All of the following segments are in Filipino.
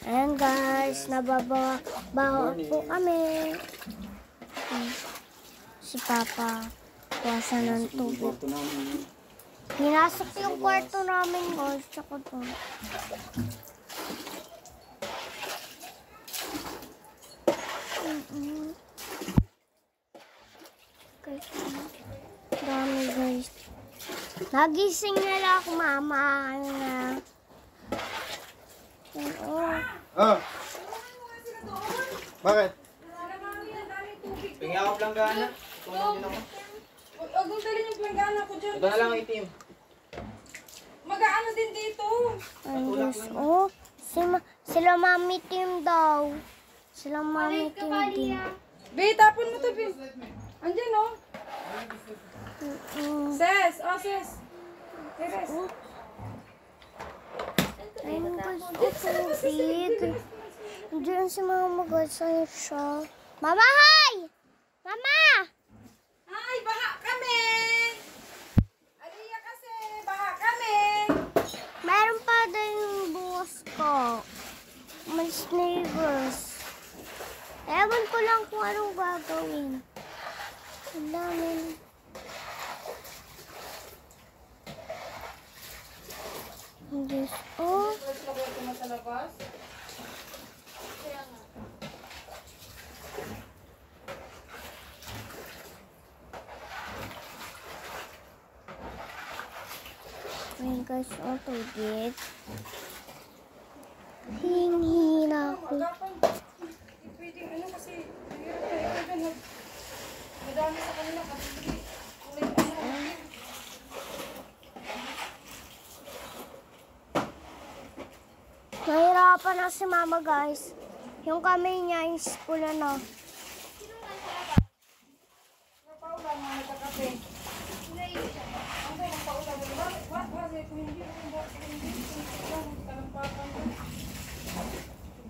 Ayan guys, nababaho po kami. Si Papa, kuwasa ng tubig. Pinasok yung kwarto namin guys, tsaka to. Guys, dami guys. Nagising nila ako mama. Oh. Bakit? Tingin ako planggana. Tulong din ako. Huwag mong dalhin yung planggana ko dyan. Ito na lang itim. Mag-aano din dito. Ay, Diyos. Oh, sila Mami Team daw. Sila Mami Team din. Be, tapon mo to, Be. Andyan, oh. Ses, oh, Ses. Ses. Ay, guys, tubig. Diyan si Mama guys. Ayun siya. Mama, hi! Mama! Ay, baha kami! Aliya kasi, baha kami! Meron pa din yung bukas ko. My neighbors. Ewan ko lang kung anong gagawin. Ang dami. Diyos. Oh. Sa labas. Ayun guys, ang tubig. Hingi na ako. Pwedeng ano kasi, hirap na madami sa kanila kasi ulit ano. Nahirapan na si Mama guys. Yung kamay niya is pula na. Paulan mga nagkakape. Ang tayo paulan. What? Kung hindi kalampakan ko.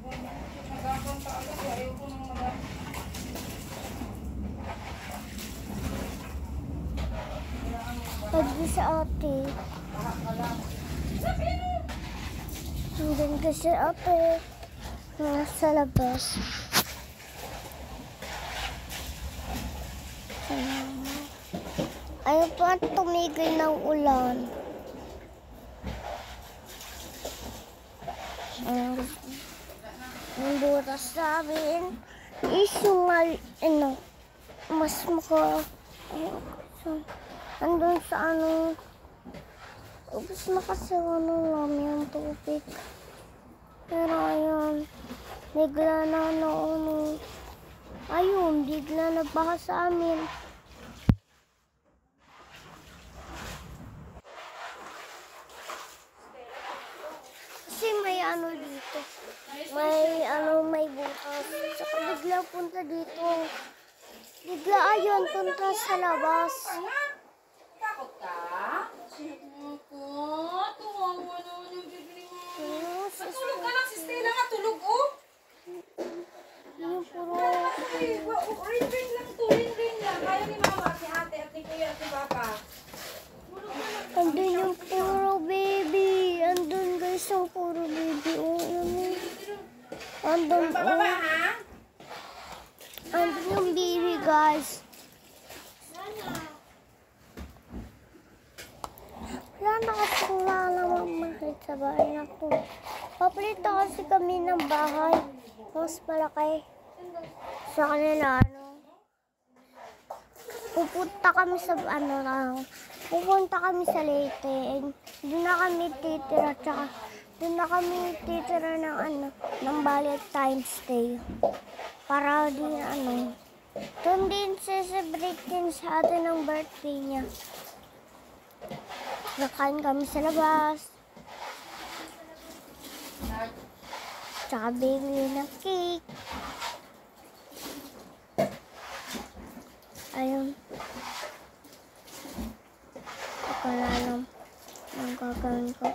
Nagagawang pa agad. Ayaw ko nang magagawang. Pagdi sa ate. Hanggang kasi ate. Nasa labas. Ayaw pa tumigil ng ulan. Ang butas namin is yung mas maka andun sa ubus na kasi namin yung tubig. Pero ayun, bigla na ayun, bigla na baha sa amin. Kasi may dito. May butas. Saka bigla punta dito. Bigla ayun, punta sa labas. Takot ka? Ako, tuwawa naman yung bibili mo. Matulog ka lang si Stella nga, tulog oh. Yung puro. Ring lang to, ring lang. Kaya ni Mama, si Ate, at ni Kuya, at ni Papa. Andun yung puro baby. Andun guys yung puro baby. Oh, yun. Andun, Pababa ha? andun yung baby guys. Wala na kasing lalamamahit sa bahay na to. Papalito kasi kami ng bahay. Mas malaki. Sa kanila, pupunta kami sa pupunta kami sa Leyte. Doon na kami titira, tsaka doon na kami titira ng Valentine stay. Para din doon din celebrate din sa atin ng birthday niya. Nakain kami sa labas. Tsaka bili ng cake. Ayun. Wala lang ang gagawin ko.